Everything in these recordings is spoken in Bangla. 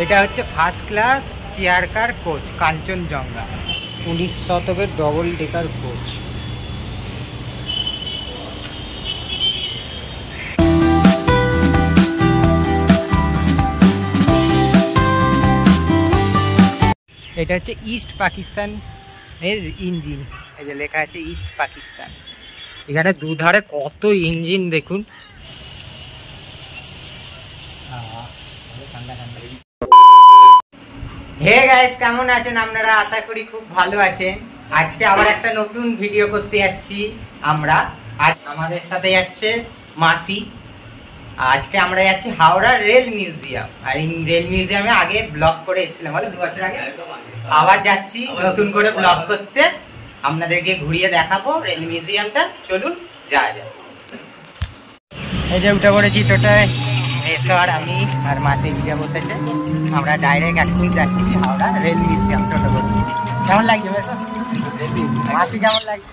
এটা হচ্ছে first class chair car coach Kanchenjunga, 19 শতকের ডবল ডেকার কোচ। এটা হচ্ছে ইস্ট পাকিস্তানের ইঞ্জিন, এই যে লেখা আছে ইস্ট পাকিস্তান। এখানে দুধারে কত ইঞ্জিন দেখুন। হে গাইস, কেমন আছেন আপনারা? আশা করি খুব ভালো আছেন। আজকে আবার একটা নতুন ভিডিও করতে যাচ্ছি আমরা। আজ আমাদের সাথে যাচ্ছে মাসি। আজকে আমরা যাচ্ছি হাওড়া রেল মিউজিয়াম। আর এই রেল মিউজিয়ামে আগে ব্লগ করে এসেছিলাম, বলে 2 বছর আগে। আবার যাচ্ছি নতুন করে ব্লগ করতে, আপনাদেরকে ঘুরিয়ে দেখাবো রেল মিউজিয়ামটা। চলুন যাওয়া যাক। এই যে উঠে পড়েছি টোটায়, এসর আমি আর মাসি ভিডিও বসেছে। আমরা ডাইরেক্ট এখন যাচ্ছি হাওড়া রেল মিউজিয়াম টোটো করে। কেমন লাগছে মেসো? মাসি কেমন লাগছে?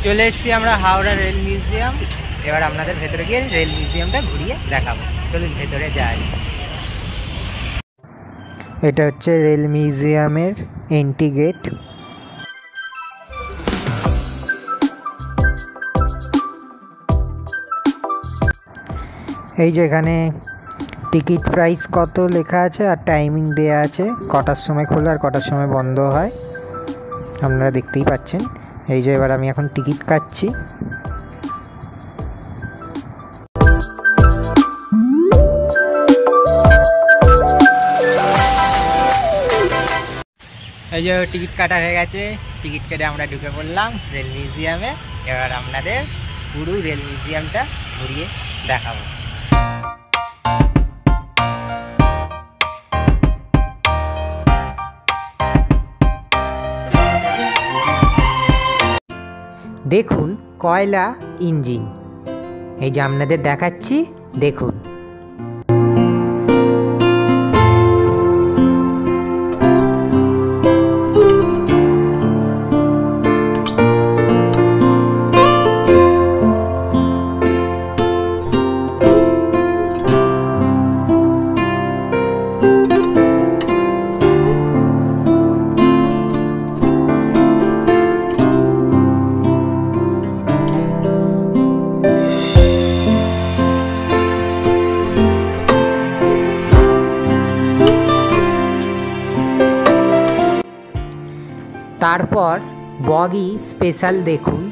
চলে এসেছি আমরা হাওড়া রেল মিউজিয়াম। এবার আপনাদের ভেতরে গিয়ে রেল মিউজিয়ামটা ঘুরিয়ে দেখাবো। চলুন ভেতরে যাই। এটা হচ্ছে রেল মিউজিয়ামের এন্ট্রি গেট। এই যেখানে টিকিট প্রাইস কত লেখা আছে আর টাইমিং দেয়া আছে, কটার সময় খোলে আর কটার সময় বন্ধ হয় আপনারা দেখতেই পাচ্ছেন। এই যে এবার আমি এখন টিকিট কাটছি। এই যে টিকিট কাটা হয়ে গেছে, টিকিট কেটে আমরা ঢুকে পড়লাম রেল মিউজিয়ামে। এবার আপনাদের পুরো রেল মিউজিয়ামটা ঘুরিয়ে দেখাবো। দেখুন কয়লা ইঞ্জিন, এই যে আপনাদের দেখাচ্ছি দেখুন। তারপর বগি স্পেশাল দেখুন।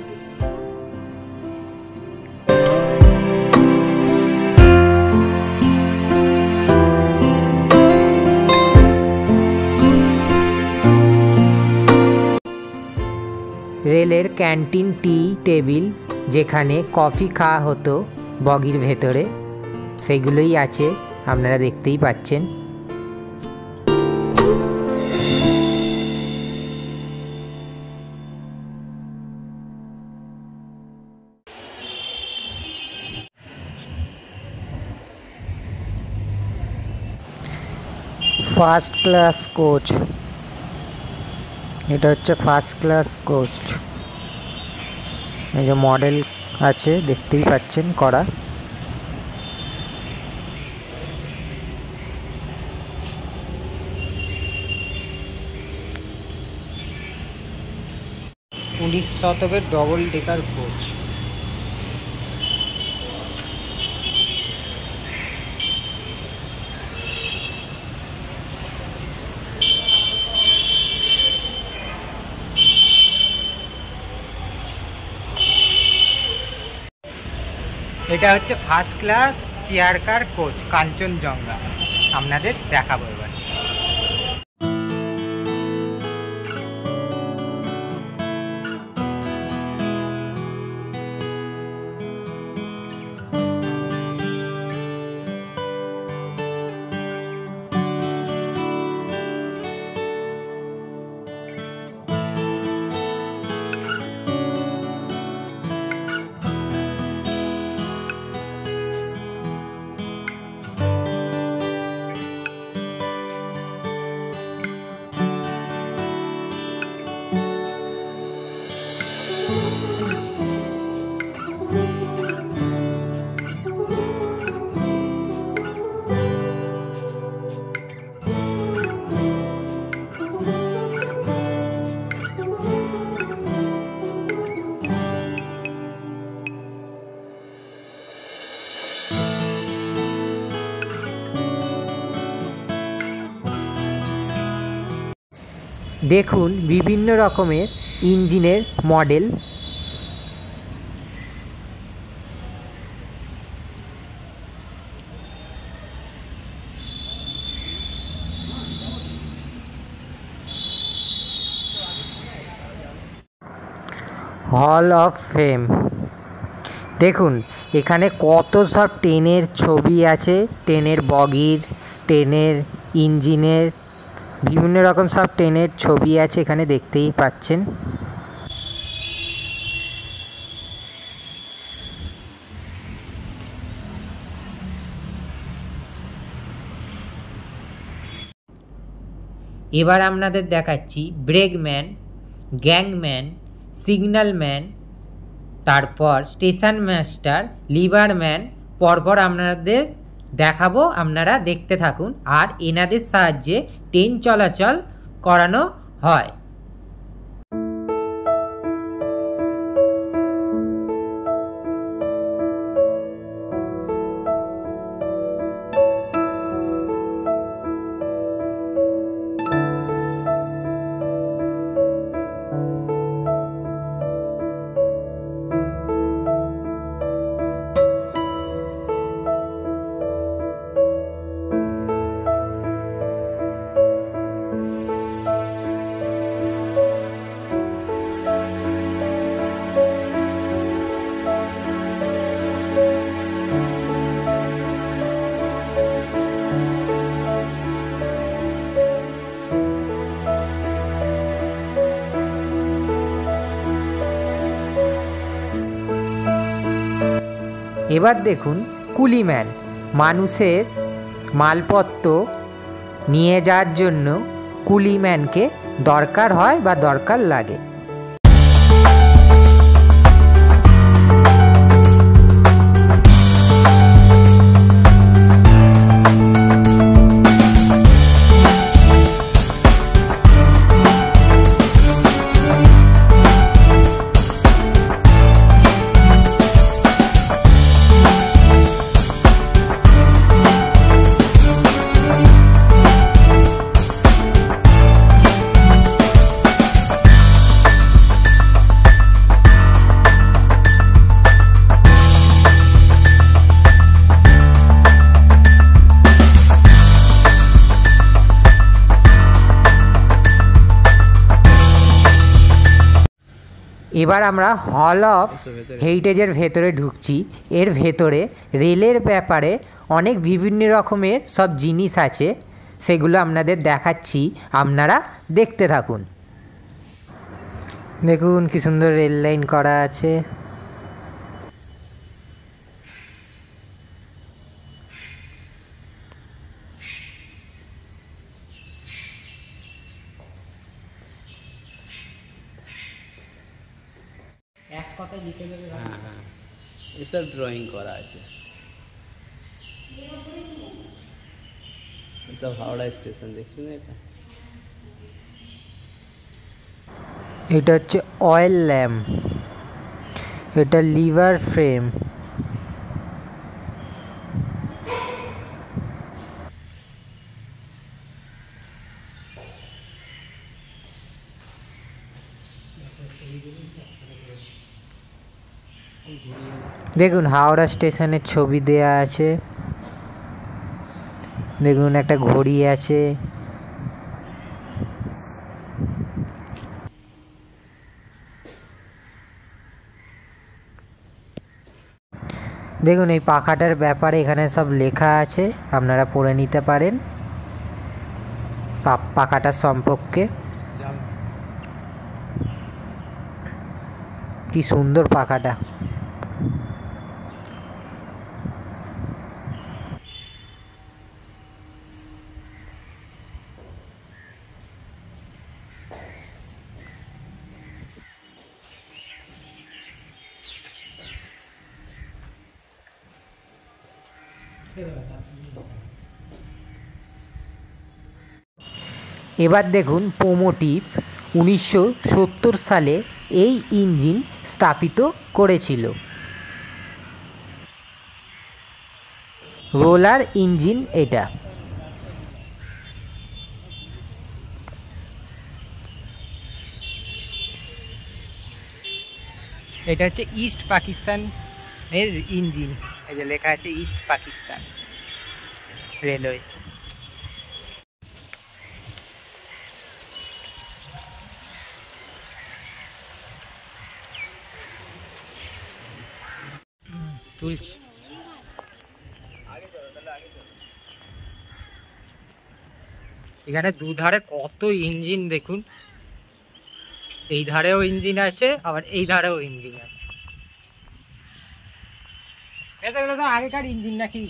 রেলের ক্যান্টিন টি টেবিল, যেখানে কফি খাওয়া হতো বগির ভেতরে, সেইগুলোই আছে আপনারা দেখতেই পাচ্ছেন। ফার্স্ট ক্লাস কোচ, এটা হচ্ছে ফার্স্ট ক্লাস কোচ। এই যে মডেল আছে দেখতেই পাচ্ছেন করা। উনিশ শতকের ডবল ডেকার কোচ। এটা হচ্ছে first class chair car coach Kanchenjunga, আপনাদের দেখাবো এবার। দেখুন বিভিন্ন রকমের ইঞ্জিনের মডেল। হল অফ ফেম, দেখুন এখানে কত সব ট্রেনের ছবি আছে, ট্রেনের বগির, ট্রেনের ইঞ্জিনের, বিভিন্ন রকম সব ট্রেনের ছবি আছে এখানে, দেখতেই পাচ্ছেন। এবার আপনাদের দেখাচ্ছি ব্রেকম্যান, গ্যাংম্যান, সিগন্যালম্যান, তারপর স্টেশন মাস্টার, লিভারম্যান, পরপর আপনাদের দেখাবো, আপনারা দেখতে থাকুন। আর এনাদের সাহায্যে ট্রেন চলাচল করানো হয়। এবার দেখুন কুলিম্যান, মানুষের মালপত্র নিয়ে যাওয়ার জন্য কুলিম্যানকে দরকার হয় বা দরকার লাগে। এবার আমরা হল অফ হেরিটেজের ভেতরে ঢুকছি। এর ভেতরে রেলের ব্যাপারে অনেক বিভিন্ন রকমের সব জিনিস আছে, সেগুলো আপনাদের দেখাচ্ছি, আপনারা দেখতে থাকুন। দেখুন কি সুন্দর রেল লাইন করা আছে। এক কথায় লিখে দেবে। হ্যাঁ হ্যাঁ, এসব ড্রয়িং করা আছে। এসব হাওড়া স্টেশন, দেখছেন এটা? এটা হচ্ছে অয়েল ল্যাম্প, এটা লিভার ফ্রেম, দেখুন হাওড়া স্টেশনের ছবি দেয়া আছে, দেখুন একটা ঘড়ি আছে, দেখুন এই পাখাটার ব্যাপারে এখানে সব লেখা আছে, আপনারা পড়ে নিতে পারেন পাখাটার সম্পর্কে। কি সুন্দর পাখাটা। এবার দেখুন পোমোটিভ 1970 সালে এই ইঞ্জিন স্থাপিত করেছিল। রোলার ইঞ্জিন এটা। এটা হচ্ছে ইস্ট পাকিস্তান এর ইঞ্জিন, এই যে লেখা আছে ইস্ট পাকিস্তান রেলওয়ে। তুলছি এখানে দুধারে কত ইঞ্জিন দেখুন, এই ধারেও ইঞ্জিন আছে আবার এই ধারেও ইঞ্জিন আছে। এগুলো সব আগেকার ইঞ্জিন নাকি?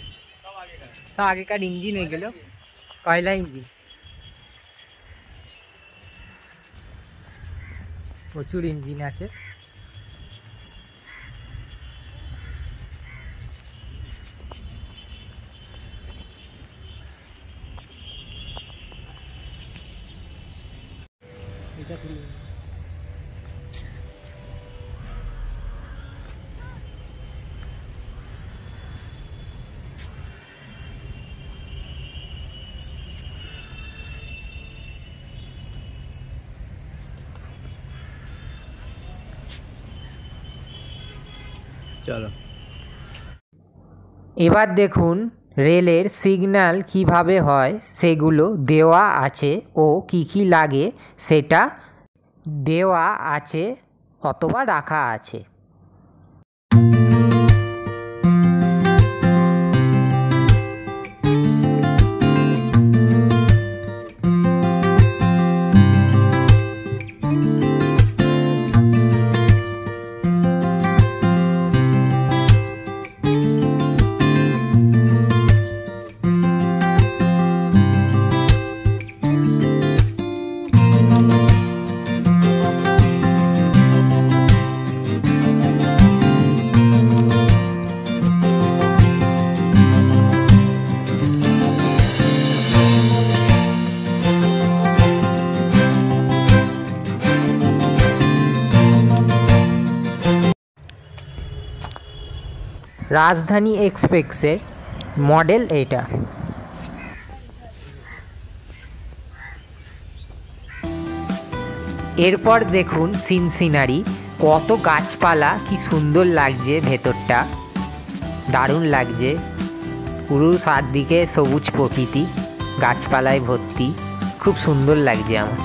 সব আগেকার ইঞ্জিন, এগুলো কয়লা ইঞ্জিন। প্রচুর ইঞ্জিন আছে। চলো এবার দেখুন রেলের সিগন্যাল কিভাবে হয় সেগুলো দেওয়া আছে ও কি কি লাগে সেটা দেওয়া আছে অথবা রাখা আছে। রাজধানী এক্সপ্রেসের মডেল এটা। এরপর দেখুন সিনসিনারি, কত গাছপালা, কি সুন্দর লাগছে ভেতরটা, দারুণ লাগছে। পুরো চারদিকে সবুজ প্রকৃতি, গাছপালায় ভর্তি, খুব সুন্দর লাগছে আমার।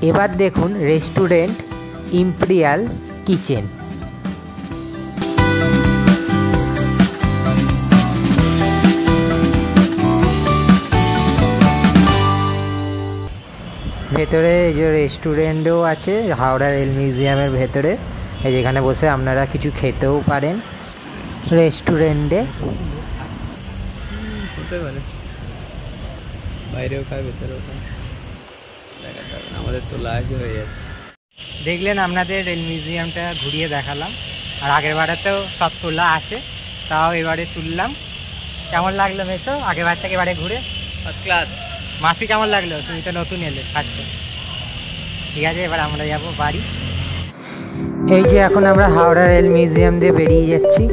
এবার দেখুন রেস্টুরেন্ট ইম্পেরিয়াল কিচেন। ভেতরে এই যে রেস্টুরেন্টও আছে হাওড়া রেল মিউজিয়ামের ভেতরে, এই যেখানে বসে আপনারা কিছু খেতেও পারেন রেস্টুরেন্টে। হতে পারে বাইরেও খায় ভেতরেও খায়, আমাদের তো লাজ হয়ে যাচ্ছে। দেখলেন আপনাদের রেল মিউজিয়ামটা ঘুরিয়ে দেখালাম, আর আগের বারেতেও সব তোলা আছে, তাও এবারে তুললাম। কেমন লাগলো মেসো আগের বার থেকে এবারে ঘুরে? First class. মাসি কেমন লাগলো? তুমি তো নতুন এলে ফার্স্টে। ঠিক আছে, এবার আমরা যাবো বাড়ি। এই যে এখন আমরা হাওড়া রেল মিউজিয়াম দিয়ে বেরিয়ে যাচ্ছি।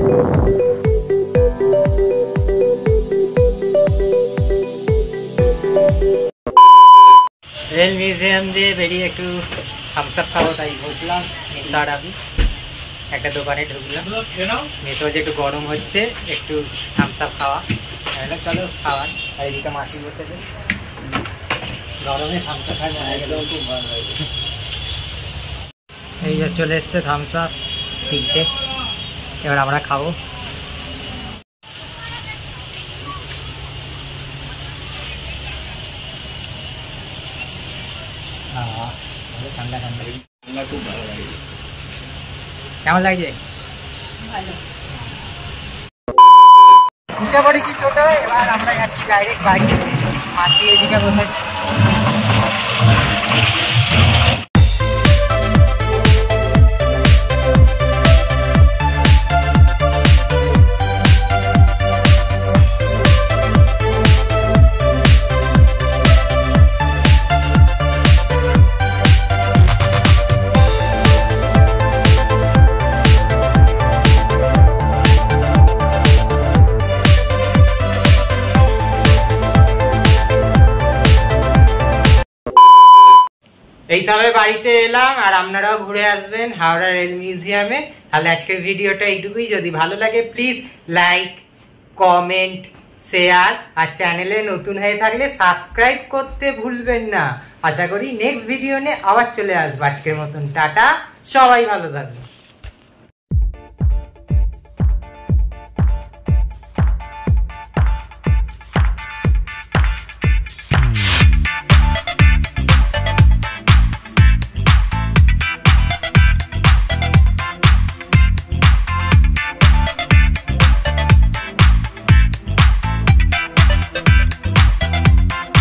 রেল মিউজিয়াম দিয়ে বেরিয়ে একটু থামস আপ খাবো, তাই বসলাম। মিস্টার আমি একটা দোকানে ঢুকলাম, মেসো যে একটু গরম হচ্ছে, একটু থামস আপ খাওয়া। চলো খাওয়ান। আর এদিকে মাসি বসেছে, গরমে থামস আপ খাওয়া হয়ে গেলেও খুব ভালো লাগে। এই যে চলে এসছে থামস আপ তিনটে, এবার আমরা খাবো। ঠান্ডা ঠান্ডা খুব ভালো লাগে। কেমন লাগছে? ভালো। উঠে পড়েছি ছোট, এবার আমরা যাচ্ছি ডাইরেক্ট বাড়ি। মাসি এদিকে বসে এই সবে বাড়িতে এলাম, আর আপনারাও ঘুরে আসবেন হাওড়া রেল মিউজিয়ামে। তাহলে আজকের ভিডিওটা এইটুকুই। যদি ভালো লাগে প্লিজ লাইক, কমেন্ট, শেয়ার, আর চ্যানেলে নতুন হয়ে থাকলে সাবস্ক্রাইব করতে ভুলবেন না। আশা করি নেক্সট ভিডিও নিয়ে আবার চলে আসবো। আজকের মতন টাটা, সবাই ভালো থাকবেন।